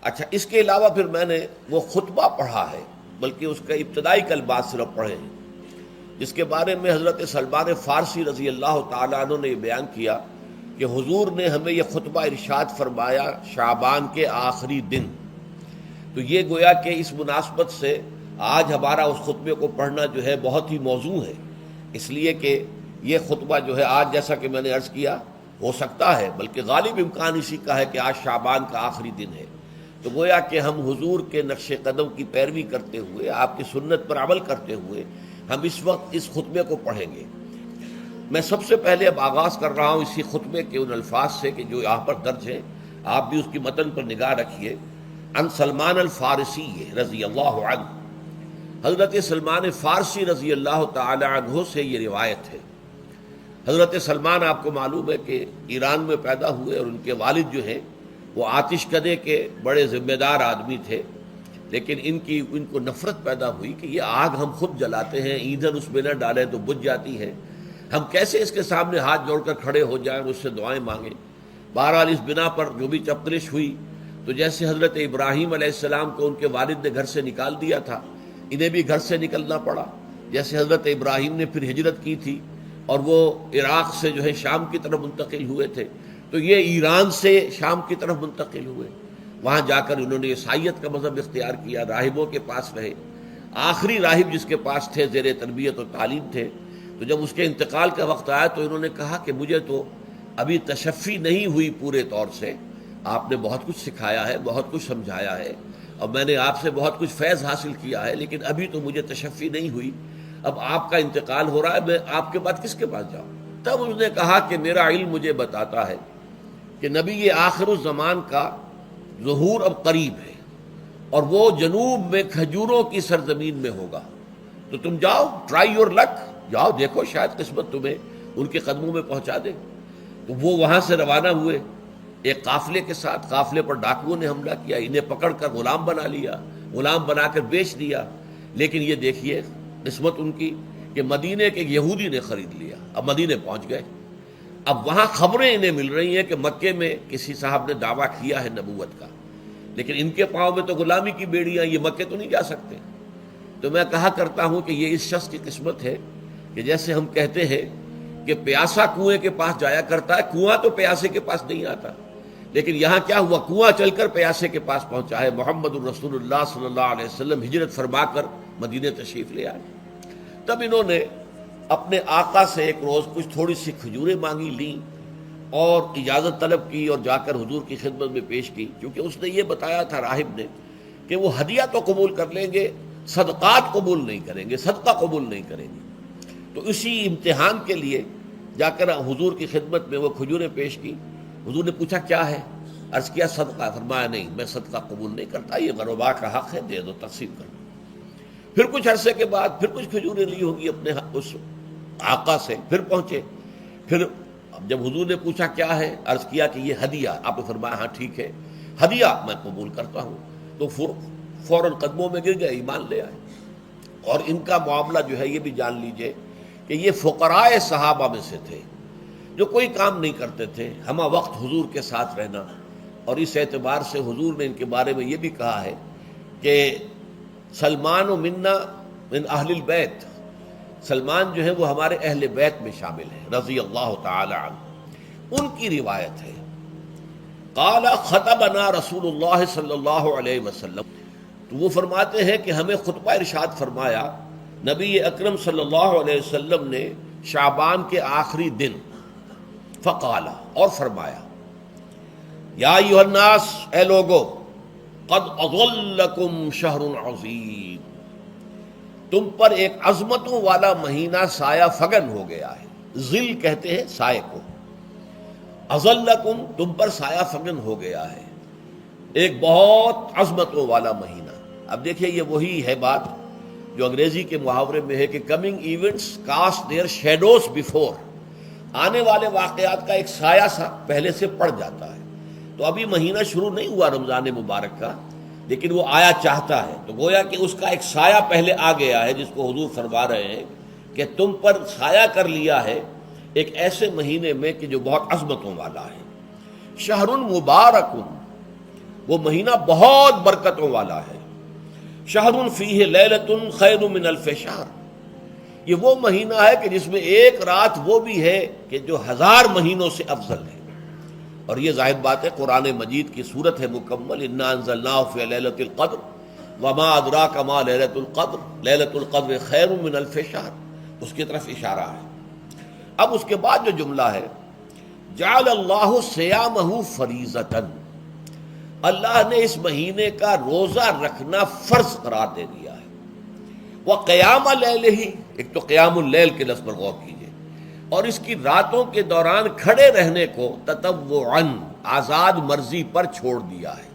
اچھا، اس کے علاوہ پھر میں نے وہ خطبہ پڑھا ہے، بلکہ اس کا ابتدائی کلمات صرف پڑھے ہیں، جس کے بارے میں حضرت سلمان فارسی رضی اللہ تعالیٰ عنہ نے یہ بیان کیا کہ حضور نے ہمیں یہ خطبہ ارشاد فرمایا شعبان کے آخری دن۔ تو یہ گویا کہ اس مناسبت سے آج ہمارا اس خطبے کو پڑھنا جو ہے بہت ہی موزوں ہے، اس لیے کہ یہ خطبہ جو ہے آج، جیسا کہ میں نے عرض کیا، ہو سکتا ہے بلکہ غالب امکان اسی کا ہے کہ آج شعبان کا آخری دن ہے، تو گویا کہ ہم حضور کے نقش قدم کی پیروی کرتے ہوئے، آپ کی سنت پر عمل کرتے ہوئے ہم اس وقت اس خطبے کو پڑھیں گے۔ میں سب سے پہلے اب آغاز کر رہا ہوں اسی خطبے کے ان الفاظ سے کہ جو یہاں پر درج ہیں، آپ بھی اس کی متن پر نگاہ رکھیے۔ ان سلمان الفارسی رضی اللہ عنہ، حضرت سلمان فارسی رضی اللہ تعالی عنہ سے یہ روایت ہے۔ حضرت سلمان آپ کو معلوم ہے کہ ایران میں پیدا ہوئے، اور ان کے والد جو ہیں وہ آتش کدے کے بڑے ذمہ دار آدمی تھے، لیکن ان کو نفرت پیدا ہوئی کہ یہ آگ ہم خود جلاتے ہیں، ایندھن اس میں نہ ڈالیں تو بجھ جاتی ہے، ہم کیسے اس کے سامنے ہاتھ جوڑ کر کھڑے ہو جائیں اور اس سے دعائیں مانگیں۔ بہرحال اس بنا پر جو بھی چپقلش ہوئی، تو جیسے حضرت ابراہیم علیہ السلام کو ان کے والد نے گھر سے نکال دیا تھا، انہیں بھی گھر سے نکلنا پڑا۔ جیسے حضرت ابراہیم نے پھر ہجرت کی تھی اور وہ عراق سے جو ہے شام کی طرف منتقل ہوئے تھے، تو یہ ایران سے شام کی طرف منتقل ہوئے، وہاں جا کر انہوں نے عیسائیت کا مذہب اختیار کیا، راہبوں کے پاس رہے۔ آخری راہب جس کے پاس تھے، زیر تربیت و تعلیم تھے، تو جب اس کے انتقال کا وقت آیا تو انہوں نے کہا کہ مجھے تو ابھی تشفی نہیں ہوئی پورے طور سے، آپ نے بہت کچھ سکھایا ہے، بہت کچھ سمجھایا ہے، اور میں نے آپ سے بہت کچھ فیض حاصل کیا ہے، لیکن ابھی تو مجھے تشفی نہیں ہوئی، اب آپ کا انتقال ہو رہا ہے، میں آپ کے بعد کس کے پاس جاؤں؟ تب اس نے کہا کہ میرا علم مجھے بتاتا ہے کہ نبی آخر الزمان کا ظہور اب قریب ہے، اور وہ جنوب میں کھجوروں کی سرزمین میں ہوگا، تو تم جاؤ، ٹرائی یور لک، جاؤ دیکھو شاید قسمت تمہیں ان کے قدموں میں پہنچا دے۔ تو وہ وہاں سے روانہ ہوئے ایک قافلے کے ساتھ، قافلے پر ڈاکوؤں نے حملہ کیا، انہیں پکڑ کر غلام بنا لیا، غلام بنا کر بیچ دیا، لیکن یہ دیکھیے قسمت ان کی کہ مدینے کے یہودی نے خرید لیا، اب مدینے پہنچ گئے۔ اب وہاں خبریں انہیں مل رہی ہیں کہ مکے میں کسی صاحب نے دعویٰ کیا ہے نبوت کا، لیکن ان کے پاؤں میں تو غلامی کی بیڑیاں، یہ مکے تو نہیں جا سکتے۔ تو میں کہا کرتا ہوں کہ یہ اس شخص کی قسمت ہے کہ جیسے ہم کہتے ہیں کہ پیاسا کنویں کے پاس جایا کرتا ہے، کنواں تو پیاسے کے پاس نہیں آتا، لیکن یہاں کیا ہوا، کنواں چل کر پیاسے کے پاس پہنچا ہے۔ محمد الرسول اللہ صلی اللہ علیہ وسلم ہجرت فرما کر مدینے تشریف لے آئے۔ تب انہوں نے اپنے آقا سے ایک روز کچھ تھوڑی سی کھجوریں مانگی، لیں اور اجازت طلب کی اور جا کر حضور کی خدمت میں پیش کی، کیونکہ اس نے یہ بتایا تھا راہب نے کہ وہ ہدیہ تو قبول کر لیں گے، صدقات قبول نہیں کریں گے، صدقہ قبول نہیں کریں گے۔ تو اسی امتحان کے لیے جا کر حضور کی خدمت میں وہ کھجوریں پیش کی۔ حضور نے پوچھا کیا ہے، عرض کیا صدقہ، فرمایا نہیں میں صدقہ قبول نہیں کرتا، یہ غربا کا حق ہے، دے دو، تقسیم کر دو۔ پھر کچھ عرصے کے بعد پھر کچھ کھجوریں لی ہوگی اپنے اس آقا سے، پھر پہنچے، پھر جب حضور نے پوچھا کیا ہے، عرض کیا کہ یہ ہدیہ، آپ نے فرمایا ہاں ٹھیک ہے، ہدیہ میں قبول کرتا ہوں، تو فوراً قدموں میں گر گئے، ایمان لے آئے۔ اور ان کا معاملہ جو ہے یہ بھی جان لیجئے کہ یہ فقراء صحابہ میں سے تھے جو کوئی کام نہیں کرتے تھے، ہمہ وقت حضور کے ساتھ رہنا، اور اس اعتبار سے حضور نے ان کے بارے میں یہ بھی کہا ہے کہ سلمان و منا من اہل البیت، سلمان جو ہے وہ ہمارے اہل بیت میں شامل ہے رضی اللہ تعالی عنہ۔ ان کی روایت ہے قال خطبنا رسول اللہ صلی اللہ علیہ وسلم، تو وہ فرماتے ہیں کہ ہمیں خطبہ ارشاد فرمایا نبی اکرم صلی اللہ علیہ وسلم نے شعبان کے آخری دن، فقال، اور فرمایا یا ایھا الناس، اے لوگو، قد اظلکم شہر عظیم، تم پر ایک عظمتوں والا مہینہ سایہ فگن ہو گیا ہے۔ ظل کہتے ہیں سائے کو، اظلکم تم پر سایہ فگن ہو گیا ہے، ایک بہت عظمتوں والا مہینہ۔ اب دیکھیے یہ وہی ہے بات جو انگریزی کے محاورے میں ہے کہ coming events cast their shadows before, آنے والے واقعات کا ایک سایہ سا پہلے سے پڑ جاتا ہے۔ تو ابھی مہینہ شروع نہیں ہوا رمضان مبارک کا، لیکن وہ آیا چاہتا ہے، تو گویا کہ اس کا ایک سایہ پہلے آ گیا ہے، جس کو حضور فرما رہے ہیں کہ تم پر سایہ کر لیا ہے ایک ایسے مہینے میں کہ جو بہت عظمتوں والا ہے۔ شہر مبارک، وہ مہینہ بہت برکتوں والا ہے. شہر فیہ لیلۃ خیر من الف شہر، یہ وہ مہینہ ہے کہ جس میں ایک رات وہ بھی ہے کہ جو 1000 مہینوں سے افضل ہے. اور یہ ظاہر بات ہے قرآن مجید کی صورت ہے مکمل، انا انزلناہ فی لیلۃ القدر وما ادراک ما لیلۃ القدر لیلۃ القدر خیر من الف شہر، اس کی طرف اشارہ ہے. اب اس کے بعد جو جملہ ہے جعل اللہ صیامہ فریضۃ، اللہ نے اس مہینے کا روزہ رکھنا فرض قرار دے دیا ہے. وقیام لیلہ، ایک تو قیام اللیل کے لفظ پر غور کیجیے، اور اس کی راتوں کے دوران کھڑے رہنے کو تطوعاً آزاد مرضی پر چھوڑ دیا ہے.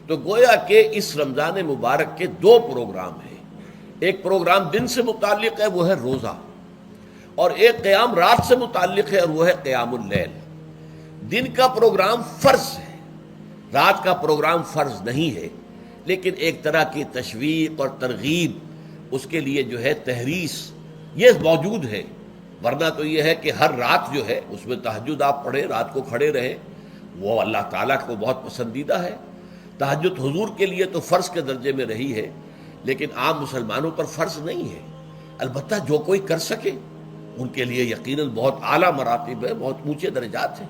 تو گویا کہ اس رمضان مبارک کے 2 پروگرام ہیں. ایک پروگرام دن سے متعلق ہے، وہ ہے روزہ، اور ایک قیام رات سے متعلق ہے، اور وہ ہے قیام اللیل. دن کا پروگرام فرض ہے، رات کا پروگرام فرض نہیں ہے، لیکن ایک طرح کی تشویق اور ترغیب، اس کے لیے جو ہے تحریص، یہ موجود ہے. ورنہ تو یہ ہے کہ ہر رات جو ہے اس میں تہجد آپ پڑھیں، رات کو کھڑے رہیں، وہ اللہ تعالیٰ کو بہت پسندیدہ ہے. تہجد حضور کے لیے تو فرض کے درجے میں رہی ہے، لیکن عام مسلمانوں پر فرض نہیں ہے. البتہ جو کوئی کر سکے ان کے لیے یقیناً بہت اعلیٰ مراتب ہے، بہت اونچے درجات ہیں.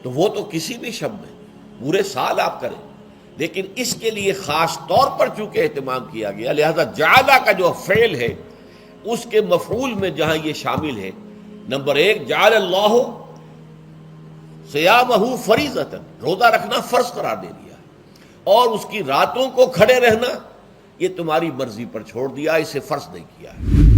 تو وہ تو کسی بھی شب میں پورے سال آپ کریں، لیکن اس کے لیے خاص طور پر چونکہ اہتمام کیا گیا، لہذا جعلہ کا جو فعل ہے اس کے مفعول میں جہاں یہ شامل ہے، نمبر 1 جعل اللہ صیامہ فریضۃ، روزہ رکھنا فرض قرار دے دیا، اور اس کی راتوں کو کھڑے رہنا یہ تمہاری مرضی پر چھوڑ دیا، اسے فرض نہیں کیا ہے.